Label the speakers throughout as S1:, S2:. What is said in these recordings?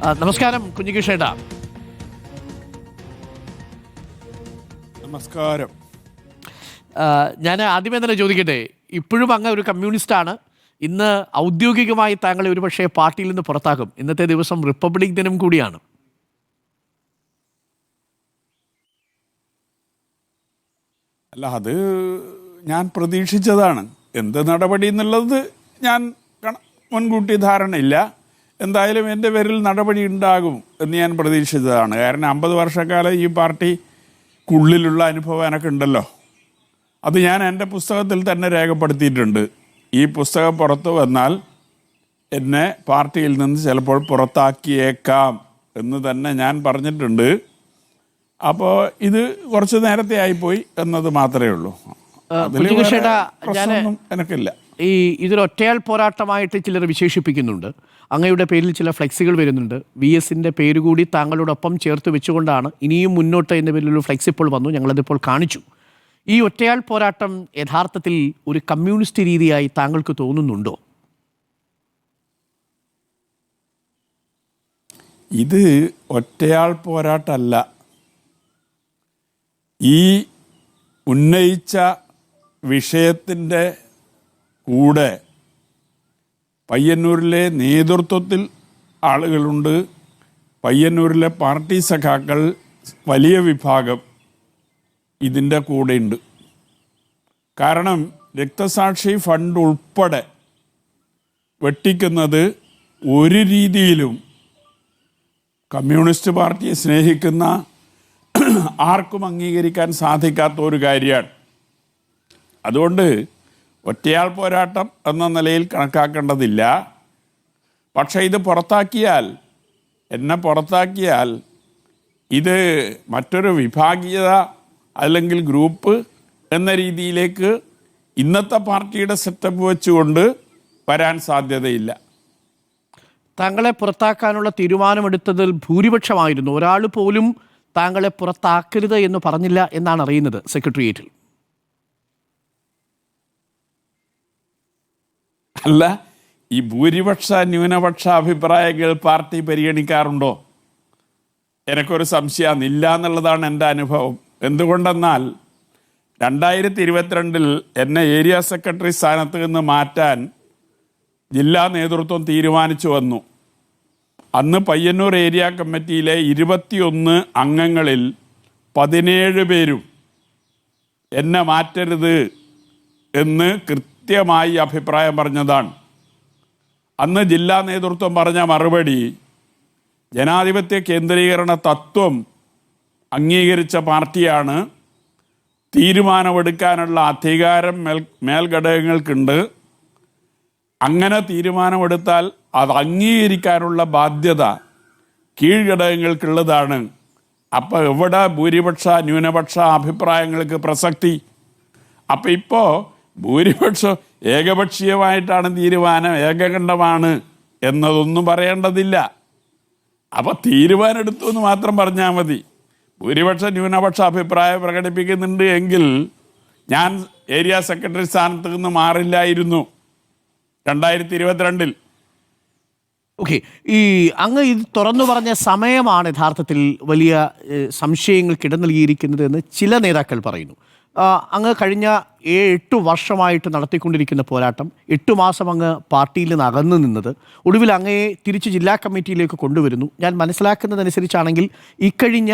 S1: നമസ്കാരം കുഞ്ഞികൃഷ്ണേട്ടാ.
S2: നമസ്കാരം.
S1: ഞാൻ ആദ്യമേ തന്നെ ചോദിക്കട്ടെ, ഇപ്പോഴും അങ്ങ് ഒരു കമ്മ്യൂണിസ്റ്റാണ്. ഇന്ന് ഔദ്യോഗികമായി താങ്കളെ ഒരുപക്ഷെ പാർട്ടിയിൽ നിന്ന് പുറത്താക്കും. ഇന്നത്തെ ദിവസം റിപ്പബ്ലിക് ദിനം കൂടിയാണ്.
S2: അല്ല, അത് ഞാൻ പ്രതീക്ഷിച്ചതാണ്. എന്ത് നടപടി എന്നുള്ളത് ഞാൻ മുൻകൂട്ടി ധാരണയില്ല. എന്തായാലും എൻ്റെ പേരിൽ നടപടി ഉണ്ടാകും എന്ന് ഞാൻ പ്രതീക്ഷിച്ചതാണ്. കാരണം 50 വർഷക്കാലം ഈ പാർട്ടിക്കുള്ളിലുള്ള അനുഭവം എനിക്ക് ഉണ്ടല്ലോ. അത് ഞാൻ എൻ്റെ പുസ്തകത്തിൽ തന്നെ രേഖപ്പെടുത്തിയിട്ടുണ്ട്. ഈ പുസ്തകം പുറത്തു വന്നാൽ എന്നെ പാർട്ടിയിൽ നിന്ന് ചിലപ്പോൾ പുറത്താക്കിയേക്കാം എന്ന് തന്നെ ഞാൻ പറഞ്ഞിട്ടുണ്ട്. അപ്പോൾ ഇത് കുറച്ച് നേരത്തെ ആയിപ്പോയി എന്നത് മാത്രമേ ഉള്ളൂ. എനിക്കില്ല.
S1: ഈ ഇതൊരൊറ്റയാൾ പോരാട്ടമായിട്ട് ചിലർ വിശേഷിപ്പിക്കുന്നുണ്ട്. അങ്ങയുടെ പേരിൽ ചില ഫ്ലെക്സുകൾ വരുന്നുണ്ട്. VSന്റെ പേര് കൂടി താങ്കളോടൊപ്പം ചേർത്ത് വെച്ചുകൊണ്ടാണ് ഇനിയും മുന്നോട്ട് എന്ന പേരിലൊരു ഫ്ലെക്സ് ഇപ്പോൾ വന്നു. ഞങ്ങളതിപ്പോൾ കാണിച്ചു. ഈ ഒറ്റയാൾ പോരാട്ടം യഥാർത്ഥത്തിൽ ഒരു കമ്മ്യൂണിസ്റ്റ് രീതിയായി താങ്കൾക്ക് തോന്നുന്നുണ്ടോ?
S2: ഇത് ഒറ്റയാൾ പോരാട്ടമല്ല. ഈ ഉന്നയിച്ച വിഷയത്തിൻ്റെ കൂടെ പയ്യന്നൂരിലെ നേതൃത്വത്തിൽ ആളുകളുണ്ട്. പയ്യന്നൂരിലെ പാർട്ടി സഖാക്കൾ വലിയ വിഭാഗം ഇതിൻ്റെ കൂടെയുണ്ട്. കാരണം രക്തസാക്ഷി ഫണ്ട് ഉൾപ്പെടെ വെട്ടിക്കുന്നത് ഒരു രീതിയിലും കമ്മ്യൂണിസ്റ്റ് പാർട്ടിയെ സ്നേഹിക്കുന്ന ആർക്കും അംഗീകരിക്കാൻ സാധിക്കാത്ത ഒരു കാര്യമാണ്. അതുകൊണ്ട് ഒറ്റയാൾ പോരാട്ടം എന്ന നിലയിൽ കണക്കാക്കേണ്ടതില്ല. പക്ഷേ ഇത് എന്നെ പുറത്താക്കിയാൽ ഇത് മറ്റൊരു വിഭാഗീയത അല്ലെങ്കിൽ ഗ്രൂപ്പ് എന്ന രീതിയിലേക്ക് ഇന്നത്തെ പാർട്ടിയുടെ സെറ്റപ്പ് വെച്ചുകൊണ്ട് വരാൻ സാധ്യതയില്ല.
S1: താങ്കളെ പുറത്താക്കാനുള്ള തീരുമാനമെടുത്തതിൽ ഭൂരിപക്ഷമായിരുന്നു. ഒരാൾ പോലും താങ്കളെ പുറത്താക്കരുത് എന്ന് പറഞ്ഞില്ല എന്നാണ് അറിയുന്നത് സെക്രട്ടേറിയറ്റിൽ.
S2: അല്ല, ഈ ഭൂരിപക്ഷ ന്യൂനപക്ഷ അഭിപ്രായങ്ങൾ പാർട്ടി പരിഗണിക്കാറുണ്ടോ? എനിക്കൊരു സംശയം ഇല്ല എന്നുള്ളതാണ് എൻ്റെ അനുഭവം. എന്തുകൊണ്ടെന്നാൽ 2022 എന്നെ ഏരിയ സെക്രട്ടറി സ്ഥാനത്ത് നിന്ന് മാറ്റാൻ ജില്ലാ നേതൃത്വം തീരുമാനിച്ചു വന്നു. അന്ന് പയ്യന്നൂർ ഏരിയ കമ്മിറ്റിയിലെ 21 അംഗങ്ങളിൽ 17 പേരും എന്നെ മാറ്റരുത് എന്ന് കൃത്യമായി അഭിപ്രായം പറഞ്ഞതാണ്. അന്ന് ജില്ലാ നേതൃത്വം പറഞ്ഞ മറുപടി, ജനാധിപത്യ കേന്ദ്രീകരണ തത്വം അംഗീകരിച്ച പാർട്ടിയാണ്, തീരുമാനമെടുക്കാനുള്ള അധികാരം മേൽഘടകങ്ങൾക്കുണ്ട്, അങ്ങനെ തീരുമാനമെടുത്താൽ അത് അംഗീകരിക്കാനുള്ള ബാധ്യത കീഴ്ഘടകങ്ങൾക്കുള്ളതാണ്. അപ്പോൾ എവിടെ ഭൂരിപക്ഷ ന്യൂനപക്ഷ അഭിപ്രായങ്ങൾക്ക് പ്രസക്തി? അപ്പം ഇപ്പോൾ ഭൂരിപക്ഷം ഏകപക്ഷീയമായിട്ടാണ് തീരുമാനം, ഏകകണ്ഠമാണ് എന്നതൊന്നും പറയേണ്ടതില്ല. അപ്പം തീരുമാനം എടുത്തു എന്ന് മാത്രം പറഞ്ഞാൽ മതി. ഭൂരിപക്ഷ ന്യൂനപക്ഷ അഭിപ്രായം പ്രകടിപ്പിക്കുന്നുണ്ട് എങ്കിൽ ഞാൻ ഏരിയ സെക്രട്ടറി സ്ഥാനത്ത് നിന്ന് മാറില്ലായിരുന്നു 2022.
S1: ഓക്കെ, ഈ അങ്ങ് ഇത് തുറന്നു പറഞ്ഞ സമയമാണ് യഥാർത്ഥത്തിൽ വലിയ സംശയങ്ങൾക്ക് ഇട നൽകിയിരിക്കുന്നത് എന്ന് ചില നേതാക്കൾ പറയുന്നു. അങ്ങ് കഴിഞ്ഞ 8 വർഷമായിട്ട് നടത്തിക്കൊണ്ടിരിക്കുന്ന പോരാട്ടം, 8 മാസം അങ്ങ് പാർട്ടിയിൽ നിന്ന് അകന്നു നിന്നത്, ഒടുവിൽ അങ്ങയെ തിരിച്ച് ജില്ലാ കമ്മിറ്റിയിലേക്ക് കൊണ്ടുവരുന്നു. ഞാൻ മനസ്സിലാക്കുന്നതനുസരിച്ചാണെങ്കിൽ ഇക്കഴിഞ്ഞ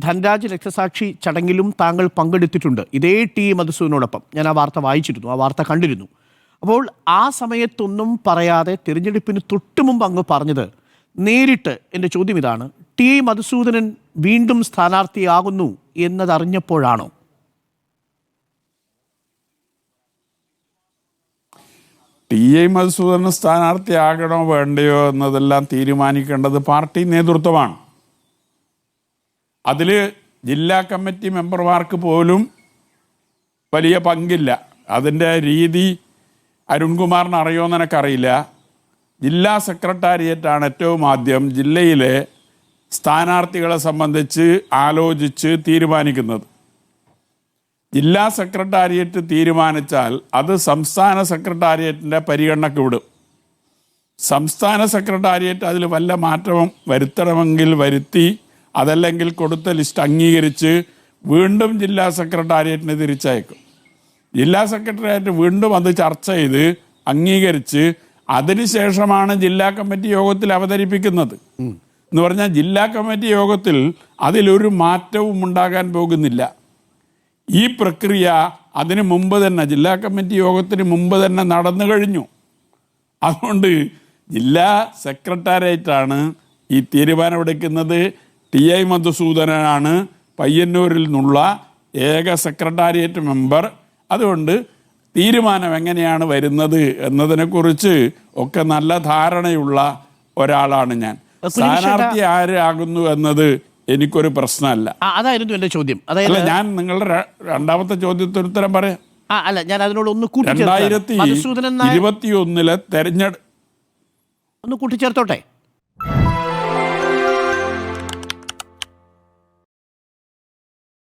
S1: ധൻരാജ് രക്തസാക്ഷി ചടങ്ങിലും താങ്കൾ പങ്കെടുത്തിട്ടുണ്ട്, ഇതേ ടി മധുസൂദനോടൊപ്പം. ഞാൻ ആ വാർത്ത വായിച്ചിരുന്നു, ആ വാർത്ത കണ്ടിരുന്നു. അപ്പോൾ ആ സമയത്തൊന്നും പറയാതെ തിരഞ്ഞെടുപ്പിന് തൊട്ടു മുമ്പ് അങ്ങ് പറഞ്ഞത് നേരിട്ട്, എൻ്റെ ചോദ്യം ഇതാണ്, ടി മധുസൂദനൻ വീണ്ടും സ്ഥാനാർത്ഥിയാകുന്നു എന്നതറിഞ്ഞപ്പോഴാണോ?
S2: ടി മധുസൂദനൻ സ്ഥാനാർത്ഥിയാകണോ വേണ്ടയോ എന്നതെല്ലാം തീരുമാനിക്കേണ്ടത് പാർട്ടി നേതൃത്വമാണ്. അതിൽ ജില്ലാ കമ്മിറ്റി മെമ്പർമാർക്ക് പോലും വലിയ പങ്കില്ല. അതിൻ്റെ രീതി അരുൺകുമാറിന് അറിയുമെന്ന് എനിക്കറിയില്ല. ജില്ലാ സെക്രട്ടേറിയറ്റാണ് ഏറ്റവും ആദ്യം ജില്ലയിലെ സ്ഥാനാർത്ഥികളെ സംബന്ധിച്ച് ആലോചിച്ച് തീരുമാനിക്കുന്നത്. ജില്ലാ സെക്രട്ടേറിയറ്റ് തീരുമാനിച്ചാൽ അത് സംസ്ഥാന സെക്രട്ടേറിയറ്റിൻ്റെ പരിഗണനയ്ക്ക് വിടും. സംസ്ഥാന സെക്രട്ടേറിയറ്റ് അതിൽ വല്ല മാറ്റവും വരുത്തണമെങ്കിൽ വരുത്തി, അതല്ലെങ്കിൽ കൊടുത്ത ലിസ്റ്റ് അംഗീകരിച്ച് വീണ്ടും ജില്ലാ സെക്രട്ടേറിയറ്റിന് തിരിച്ചയക്കും. ജില്ലാ സെക്രട്ടേറിയറ്റ് വീണ്ടും അത് ചർച്ച ചെയ്ത് അംഗീകരിച്ച് അതിനുശേഷമാണ് ജില്ലാ കമ്മിറ്റി യോഗത്തിൽ അവതരിപ്പിക്കുന്നത്. എന്ന് പറഞ്ഞാൽ ജില്ലാ കമ്മിറ്റി യോഗത്തിൽ അതിലൊരു മാറ്റവും ഉണ്ടാകാൻ പോകുന്നില്ല. ഈ പ്രക്രിയ അതിന് മുമ്പ് തന്നെ, ജില്ലാ കമ്മിറ്റി യോഗത്തിന് മുമ്പ് തന്നെ നടന്നു കഴിഞ്ഞു. അതുകൊണ്ട് ജില്ലാ സെക്രട്ടേറിയറ്റാണ് ഈ തീരുമാനമെടുക്കുന്നത്. TI മധുസൂദനനാണ് പയ്യന്നൂരിൽ നിന്നുള്ള ഏക സെക്രട്ടേറിയറ്റ് മെമ്പർ. അതുകൊണ്ട് തീരുമാനം എങ്ങനെയാണ് വരുന്നത് എന്നതിനെക്കുറിച്ച് ഒക്കെ നല്ല ധാരണയുള്ള ഒരാളാണ് ഞാൻ. സ്ഥാനാർത്ഥി ആരാകുന്നു എന്നത് എനിക്കൊരു പ്രശ്നമല്ല.
S1: അതായിരുന്നു എന്റെ ചോദ്യം.
S2: അല്ല, ഞാൻ നിങ്ങളുടെ രണ്ടാമത്തെ ചോദ്യത്തിന് ഉത്തരം പറയാം.
S1: അല്ല, ഞാൻ അതിനോട് ഒന്ന് കൂട്ടി
S2: 2021 തെരഞ്ഞെടുപ്പ്
S1: ഒന്ന് കൂട്ടിച്ചേർത്തോട്ടെ.